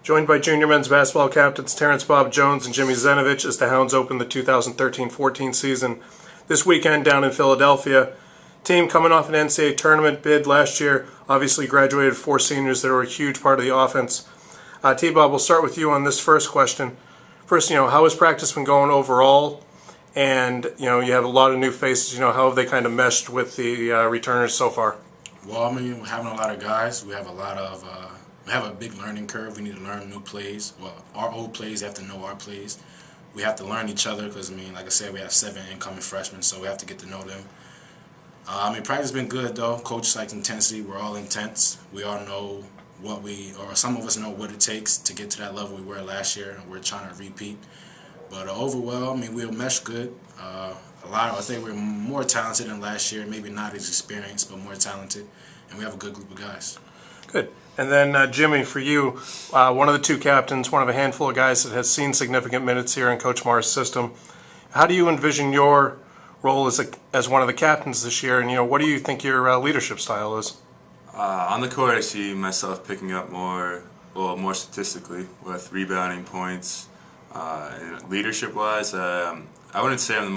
Joined by junior men's basketball captains Terrence Bob Jones and Jimmy Zenovich as the Hounds open the 2013-14 season this weekend down in Philadelphia. Team coming off an NCAA tournament bid last year, obviously graduated 4 seniors that were a huge part of the offense. T-Bob, we'll start with you on this first question. First, how has practice been going overall? And, you have a lot of new faces. How have they kind of meshed with the returners so far? Well, we're having a lot of guys. We have we have a big learning curve. We need to learn new plays. Well, our old plays have to know our plays. We have to learn each other because, like I said, we have 7 incoming freshmen, so we have to get to know them. Practice has been good, though. Coach likes intensity. We're all intense. We all know some of us know what it takes to get to that level we were last year, and we're trying to repeat. But overall, we'll mesh good. I think we're more talented than last year. Maybe not as experienced, but more talented. And we have a good group of guys. Good. And then, Jimmy, for you, one of the 2 captains, one of a handful of guys that has seen significant minutes here in Coach Maher's system. How do you envision your role as one of the captains this year? And, what do you think your leadership style is? On the court, I see myself picking up more statistically with rebounding, points. And leadership-wise, I wouldn't say I'm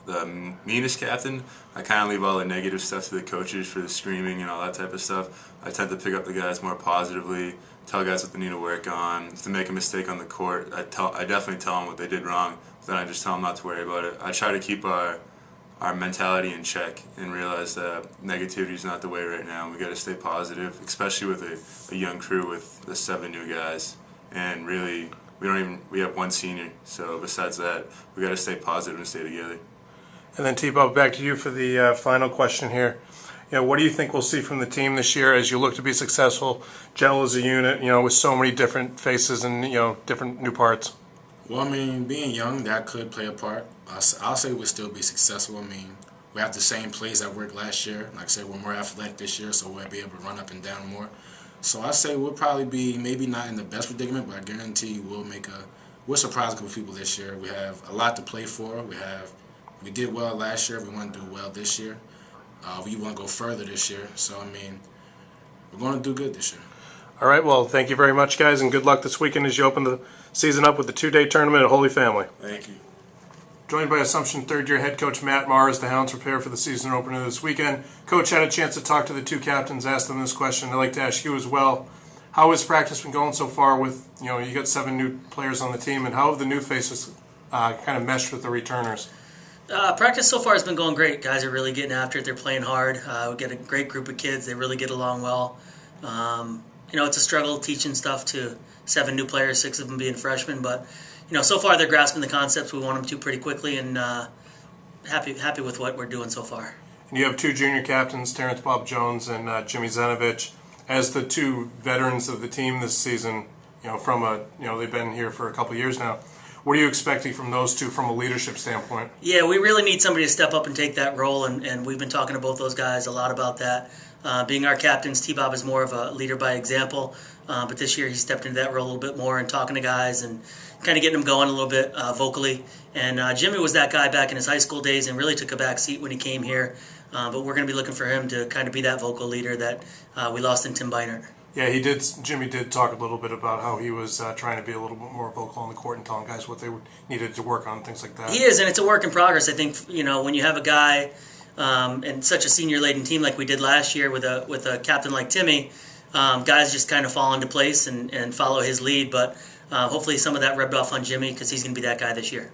the meanest captain. I kind of leave all the negative stuff to the coaches for the screaming and all that type of stuff. I tend to pick up the guys more positively, tell guys what they need to work on. If they make a mistake on the court, I definitely tell them what they did wrong. Then I just tell them not to worry about it. I try to keep our mentality in check and realize that negativity is not the way right now. We got to stay positive, especially with a young crew with the 7 new guys. And really, we have 1 senior. So besides that, we got to stay positive and stay together. And then T-Bob, back to you for the final question here. What do you think we'll see from the team this year as you look to be successful, gel as a unit, with so many different faces and, different new parts? Well, being young, that could play a part. I'll say we'll still be successful. We have the same plays that worked last year. Like I said, we're more athletic this year, so we'll be able to run up and down more. So I say we'll probably be maybe not in the best predicament, but I guarantee we'll surprise a couple people this year. We have a lot to play for. We did well last year. We want to do well this year. We want to go further this year. So, we're going to do good this year. All right. Well, thank you very much, guys, and good luck this weekend as you open the season up with the 2-day tournament at Holy Family. Thank you. Joined by Assumption third-year head coach Matt Mahar as the Hounds prepare for the season opener this weekend. Coach had a chance to talk to the 2 captains, ask them this question. I'd like to ask you as well. How has practice been going so far with, you got 7 new players on the team, and how have the new faces kind of meshed with the returners? Practice so far has been going great. Guys are really getting after it. They're playing hard. We get a great group of kids. They really get along well. It's a struggle teaching stuff to 7 new players, 6 of them being freshmen. But, so far they're grasping the concepts we want them to pretty quickly, and happy with what we're doing so far. And you have 2 junior captains, Terrence Bob Jones and Jimmy Zenovich, as the 2 veterans of the team this season. They've been here for a couple of years now. What are you expecting from those 2 from a leadership standpoint? Yeah, we really need somebody to step up and take that role, and we've been talking to both those guys a lot about that. Being our captains, T-Bob is more of a leader by example, but this year he stepped into that role a little bit more and talking to guys and kind of getting them going a little bit vocally. And Jimmy was that guy back in his high school days and really took a back seat when he came here, but we're going to be looking for him to kind of be that vocal leader that we lost in Tim Beinert. Yeah, Jimmy did talk a little bit about how he was trying to be a little bit more vocal on the court and telling guys what they needed to work on, things like that. He is, and it's a work in progress. I think, when you have a guy and such a senior-laden team like we did last year with a captain like Timmy, guys just kind of fall into place and follow his lead. But hopefully some of that rubbed off on Jimmy because he's going to be that guy this year.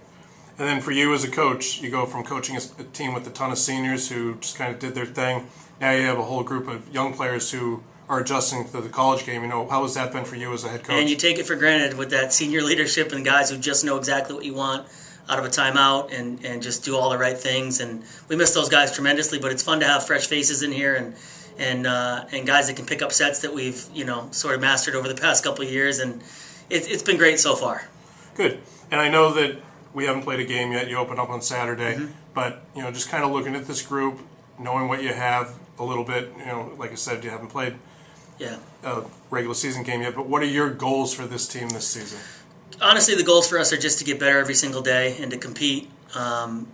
And then for you as a coach, you go from coaching a team with a ton of seniors who just kind of did their thing. Now you have a whole group of young players who are adjusting to the college game. How has that been for you as a head coach? And you take it for granted with that senior leadership and guys who just know exactly what you want out of a timeout and just do all the right things. And we miss those guys tremendously, but it's fun to have fresh faces in here and guys that can pick up sets that we've sort of mastered over the past couple of years. And it's been great so far. Good. And I know that we haven't played a game yet. You open up on Saturday. Mm-hmm. But, just kind of looking at this group, knowing what you have a little bit, like I said, you haven't played a regular season game yet, but what are your goals for this team this season? Honestly, the goals for us are just to get better every single day and to compete and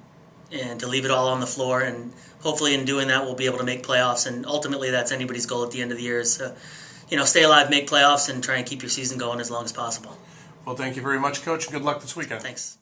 to leave it all on the floor. And hopefully in doing that, we'll be able to make playoffs. And ultimately, that's anybody's goal at the end of the year is stay alive, make playoffs, and try and keep your season going as long as possible. Well, thank you very much, Coach. Good luck this weekend. Thanks.